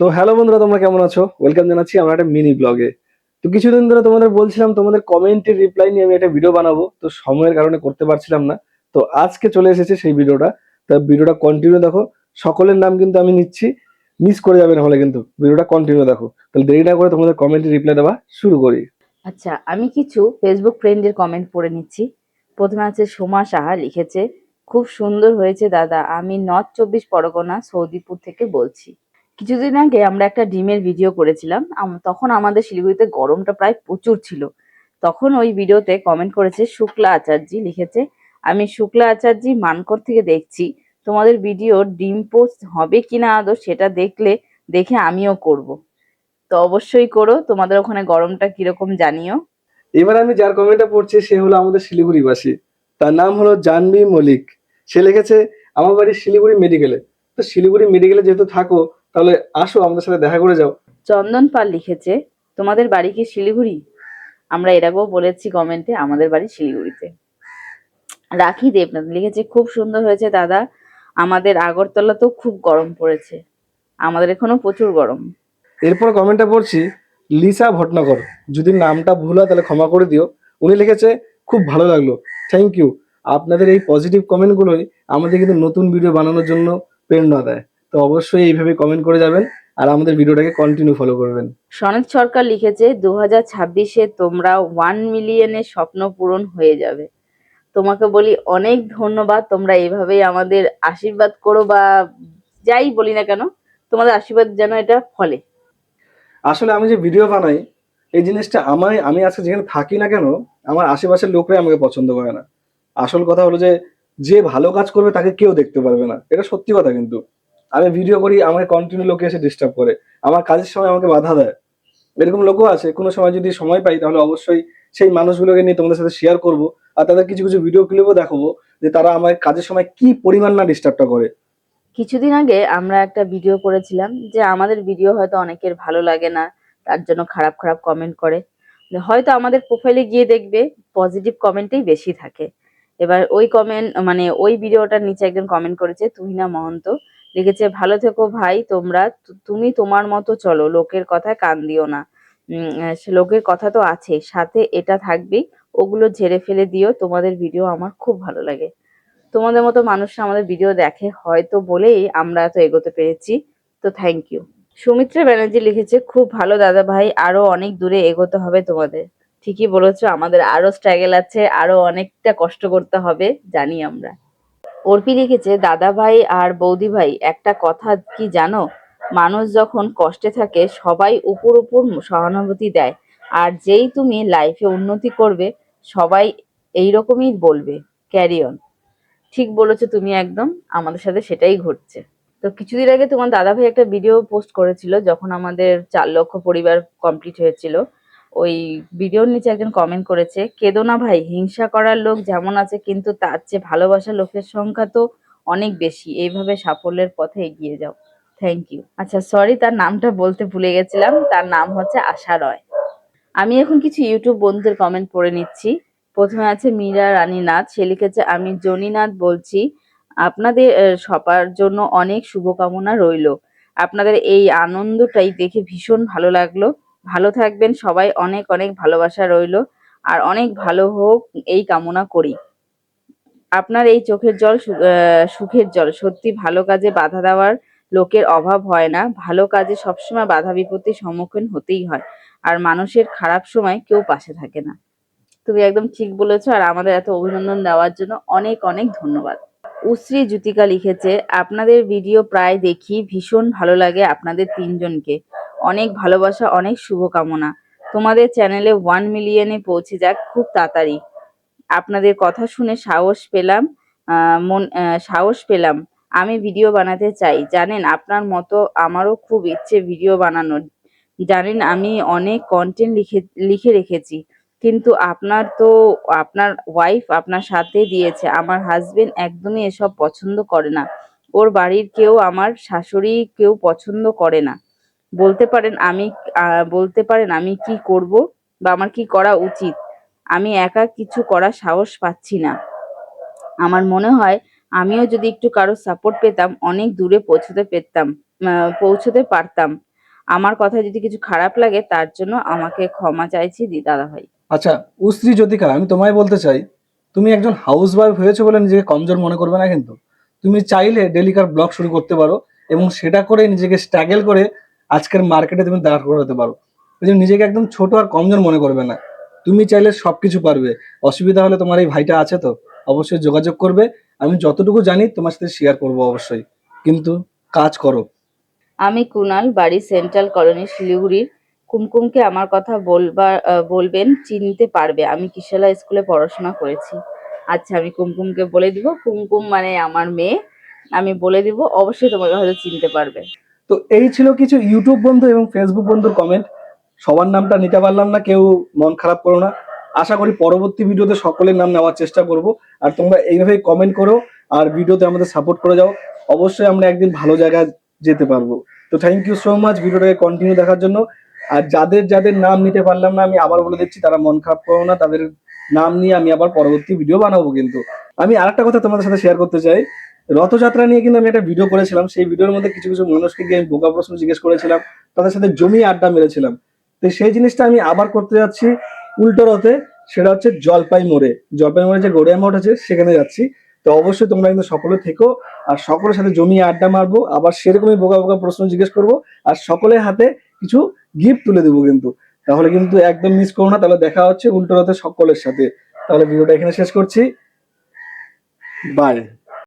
তো হ্যালো বন্ধুরা, তোমরা কেমন আছো? ওয়েলকাম জানাচ্ছি আমার একটা মিনি ব্লগে। তো কিছুদিন ধরে তোমাদের বলছিলাম তোমাদের কমেন্টের রিপ্লাই নিয়ে আমি একটা ভিডিও বানাবো, তো সময়ের কারণে করতে পারছিলাম না। তো আজকে চলে এসেছে সেই ভিডিওটা। তা ভিডিওটা কন্টিনিউ দেখো। সকলের নাম কিন্তু আমি নিচ্ছি, মিস করে যাবে না হলে কিন্তু। ভিডিওটা কন্টিনিউ দেখো। তাহলে দেরি না করে তোমাদের কমেন্টের রিপ্লাই দেওয়া শুরু করি। আচ্ছা, আমি কিছু ফেসবুক ফ্রেন্ডের কমেন্ট পড়ে নিচ্ছি। প্রথমে আছে সোমা সাহা লিখেছে, খুব সুন্দর হয়েছে দাদা, আমি নর্থ 24 পরগনা সৌদিপুর থেকে বলছি। কিছুদিন আগে আমরা একটা ডিমের ভিডিও করেছিলাম। তখন আমাদের শিলিগুড়িতে গরমটা প্রায় প্রচুর ছিল। তখন ওই ভিডিওতে কমেন্ট করেছে শুক্লা আচার্যি, লিখেছে, আমি শুক্লা আচার্যি মানকর থেকে দেখছি। তোমাদের ভিডিও ডিম পোস্ট হবে কিনা আদৌ সেটা দেখে আমিও করব। তো অবশ্যই করো, তোমাদের ওখানে গরমটা কিরকম জানিও। এবার আমি যার কমেন্টটা পড়ছি সে হলো আমাদের শিলিগুড়িবাসী। তার নাম হলো জাহ্নবী মল্লিক। সে লিখেছে, আমার বাড়ি শিলিগুড়ি মেডিকেলে। তো শিলিগুড়ি মেডিকেলে যেহেতু থাকো, তাহলে আসো আমাদের সাথে দেখা করে যাও। চন্দন পাল লিখেছে, তোমাদের বাড়ি কি শিলিগুড়ি? আমরা এর আগেও বলেছি কমেন্টে আমাদের বাড়ি শিলিগুড়িতে। রাখি দেবনাথ লিখেছে, খুব সুন্দর হয়েছে দাদা, আমাদের আগরতলাতেও খুব গরম পড়েছে। আমাদের এখানেও প্রচুর গরম। এরপর কমেন্টটা পড়ছি লিসা ভটনাগর। যদি নামটা ভুল হয় তাহলে ক্ষমা করে দিও। উনি লিখেছে, খুব ভালো লাগলো, থ্যাংক ইউ। আপনাদের এই পজিটিভ কমেন্টগুলোই আমাদের কিন্তু নতুন ভিডিও বানানোর জন্য প্রেরণা দেয়। তো অবশ্যই এইভাবে কমেন্ট করে যাবেন আর আমাদের ভিডিওটাকে কন্টিনিউ ফলো করবেন। সনেট সরকার লিখেছে, 2026-এ তোমরা 1 মিলিয়নের স্বপ্ন পূরণ হয়ে যাবে। তোমাকে বলি অনেক ধন্যবাদ, তোমরা এইভাবেই আমাদের আশীর্বাদ করো, বা যাই বলি না কেন, তোমাদের আশীর্বাদ যেন এটা ফলে। আসলে আমি যে ভিডিও বানাই, এই জিনিসটা আমি আজকে যেখানে থাকি না কেন, আমার আশেপাশের লোকরাই আমাকে পছন্দ করে না। আসল কথা হলো যে যে ভালো কাজ করবে তাকে কেউ দেখতে পারবে না, এটা সত্যি কথা। কিন্তু আমি ভিডিও করি, আমাকে কন্টিনিউ লোকে এসে ডিস্টার্ব করে, আমার কাজের সময় আমাকে বাধা দেয়। এরকম লোকও আছে। কোনো সময় যদি সময় পাই তাহলে অবশ্যই সেই মানুষগুলোকে নিয়ে তোমাদের সাথে শেয়ার করব। আর তাদের কিছু কিছু ভিডিও ক্লিপও দেখাবো যে তারা আমার কাজের সময় কি পরিমাণ না ডিস্টার্বটা করে। কিছুদিন আগে আমরা একটা ভিডিও করেছিলাম যে আমাদের ভিডিও হয়তো অনেকের ভালো লাগে না, তার জন্য খারাপ খারাপ কমেন্ট করে। হয়তো আমাদের প্রোফাইলে গিয়ে দেখবে পজিটিভ কমেন্টেই বেশি থাকে। এবার ওই কমেন্ট, মানে ওই ভিডিওটার নিচে একজন কমেন্ট করেছে, তুহিনা মহন্ত লিখেছে, ভালো থেকো ভাই তোমরা, তুমি তোমার মতো চলো, লোকের কথায় কান দিও না। সে লোকের কথা তো আছে, সাথে এটা থাকবেই, ওগুলো ঝেড়ে ফেলে দিও, তোমাদের ভিডিও আমার খুব ভালো লাগে। তোমাদের মতো মানুষরা আমাদের ভিডিও দেখে হয়তো বলেই আমরা এত এগোতে পেরেছি। তো থ্যাংক ইউ। সুমিত্রা ব্যানার্জি লিখেছে, খুব ভালো দাদা ভাই, আরো অনেক দূরে এগোতে হবে তোমাদের। ঠিকই বলেছো, আমাদের আরো স্ট্রাগল আছে, আরো অনেকটা কষ্ট করতে হবে, জানি আমরা। অর্পি লিখেছে, দাদা ভাই আর বৌদি ভাই, একটা কথা কি জানো, মানুষ যখন কষ্টে থাকে সবাই উপর উপর সহানুভূতি দেয়, আর যেই তুমি লাইফে উন্নতি করবে সবাই এইরকমই বলবে, ক্যারি অন। ঠিক বলেছো তুমি একদম, আমাদের সাথে সেটাই ঘটছে। তো কিছুদিন আগে তোমার দাদা ভাই একটা ভিডিও পোস্ট করেছিল যখন আমাদের 4 লক্ষ পরিবার কমপ্লিট হয়েছিল। ওই ভিডিওর নিচে একজন কমেন্ট করেছে, কেঁদো না ভাই, হিংসা করার লোক যেমন আছে কিন্তু তার চেয়ে ভালোবাসার লোকের সংখ্যা তো অনেক বেশি, এইভাবে সাফল্যের পথে এগিয়ে যাও। Thank you. আচ্ছা সরি, তার নামটা বলতে ভুলে গেছিলাম, তার নাম হচ্ছে আশা রয়। আমি এখন কিছু ইউটিউব বন্ধুদের কমেন্ট পড়ে নিচ্ছি। প্রথমে আছে মীরা রানী নাথ, সে লিখেছে, আমি জনিনাথ বলছি, আপনাদের সবার জন্য অনেক শুভকামনা রইলো। আপনাদের এই আনন্দটাই দেখে ভীষণ ভালো লাগলো। ভালো থাকবেন সবাই, অনেক অনেক ভালোবাসা রইলো, আর অনেক ভালো হোক এই কামনা করি। আপনার এই চোখের জল সুখের জল, সত্যি ভালো কাজে বাধা দেওয়ার লোকের অভাব হয় না, ভালো কাজে সবসময় বাধা বিপত্তির সম্মুখীন হতেই হয়, আর মানুষের খারাপ সময় কেউ পাশে থাকে না। তুমি একদম ঠিক বলেছো, আর আমাদের এত অভিনন্দন দেওয়ার জন্য অনেক অনেক ধন্যবাদ। উশ্রী জ্যোতিকা লিখেছে, আপনাদের ভিডিও প্রায় দেখি, ভীষণ ভালো লাগে আপনাদের তিনজনকে, অনেক ভালোবাসা, অনেক শুভকামনা, তোমাদের চ্যানেলে 1 মিলিয়নে পৌঁছে যাক খুব তাড়াতাড়ি। আপনাদের কথা শুনে সাহস পেলাম, আমি ভিডিও বানাতে চাই, জানেন আপনার মতো আমারও খুব ইচ্ছে ভিডিও বানানোর। জানেন আমি অনেক কন্টেন্ট লিখে রেখেছি, কিন্তু আপনার ওয়াইফ আপনার সাথে দিয়েছে, আমার হাজবেন্ড একদমই এসব পছন্দ করে না, ওর বাড়ির কেউ, আমার শাশুড়ি কেউ পছন্দ করে না। বলতে পারেন আমি কি করব, বা আমার কি করা উচিত? আমি একা কিছু করার সাহস পাচ্ছি না। আমার মনে হয় আমিও যদি একটু কারো সাপোর্ট পেতাম অনেক দূরে পৌঁছতে পারতাম। আমার কথায় যদি কিছু খারাপ লাগে তার জন্য আমাকে ক্ষমা চাইছি দাদা ভাই। আচ্ছা উস্ত্রী জ্যোতিকা, আমি তোমায় বলতে চাই, তুমি একজন হাউস ওয়াইফ হয়েছো বলে নিজেকে কমজোর মনে করবে না কিন্তু। তুমি চাইলে ডেলিকার ব্লগ শুরু করতে পারো এবং সেটা করে নিজেকে স্ট্রাগল করে আজকের মার্কেটে তুমি দাঁড় করাতে পারো। এই জন্য নিজেকে একদম ছোট আর কমজোর মনে করবে না। তুমি চাইলে সবকিছু পারবে। অসুবিধা হলে তোমার এই ভাইটা আছে তো, অবশ্যই যোগাযোগ করবে। আমি যতটুকু জানি তোমার সাথে শেয়ার করবো অবশ্যই, কিন্তু কাজ করো। আমি কুনাল, বাড়ি সেন্ট্রাল কলোনি শিলিগুড়ির। কুমকুমকে আমার কথা বলবেন, চিনতে পারবে। আমি কিশোলা স্কুলে পড়াশোনা করেছি। আচ্ছা, আমি কুমকুমকে বলে দিব। কুমকুম মানে আমার মেয়ে। আমি বলে দিব, অবশ্যই তোমাকে হয়তো চিনতে পারবে। তো এই ছিল কিছু ইউটিউব বন্ধু এবং ফেসবুক বন্ধুর কমেন্ট। সবার নামটা নিতে পারলাম না, কেউ মন খারাপ করো না। আশা করি পরবর্তী ভিডিওতে সকলের নাম নেওয়ার চেষ্টা করব। আর তোমরা এইভাবেই কমেন্ট করো আর ভিডিওতে আমাদের সাপোর্ট করে যাও। অবশ্যই আমরা একদিন ভালো জায়গায় যেতে পারবো। তো থ্যাংক ইউ সো মাচ ভিডিওটাকে কন্টিনিউ দেখার জন্য। আর যাদের যাদের নাম নিতে পারলাম না আমি আবার বলে দিচ্ছি, তারা মন খারাপ করো না, তাদের নাম নিয়ে আমি আবার পরবর্তী ভিডিও বানাবো। কিন্তু আমি আরেকটা কথা তোমাদের সাথে শেয়ার করতে চাই। রথযাত্রা নিয়ে কিন্তু আমি একটা ভিডিও করেছিলাম। সেই ভিডিওর মধ্যে কিছু কিছু মানুষকে গিয়ে আমি বোকা প্রশ্ন জিজ্ঞেস করেছিলাম, তাদের সাথে জমিয়ে আড্ডা মেরেছিলাম। তো সেই জিনিসটা আমি আবার করতে যাচ্ছি উল্টো রথে। সেটা হচ্ছে জলপাইমোড়ে যে গড়িয়া মঠ আছে সেখানে যাচ্ছি। তো অবশ্যই তোমরা কিন্তু সকলে থেকো আর সকলের সাথে জমিয়ে আড্ডা মারবো। আবার সেরকমই বোকা বোকা প্রশ্ন জিজ্ঞেস করবো আর সকলের হাতে কিছু গিফট তুলে দেবো কিন্তু। তাহলে কিন্তু একদম মিস করো না। তাহলে দেখা হচ্ছে উল্টো রথে সকলের সাথে। তাহলে ভিডিওটা এখানে শেষ করছি। বাই।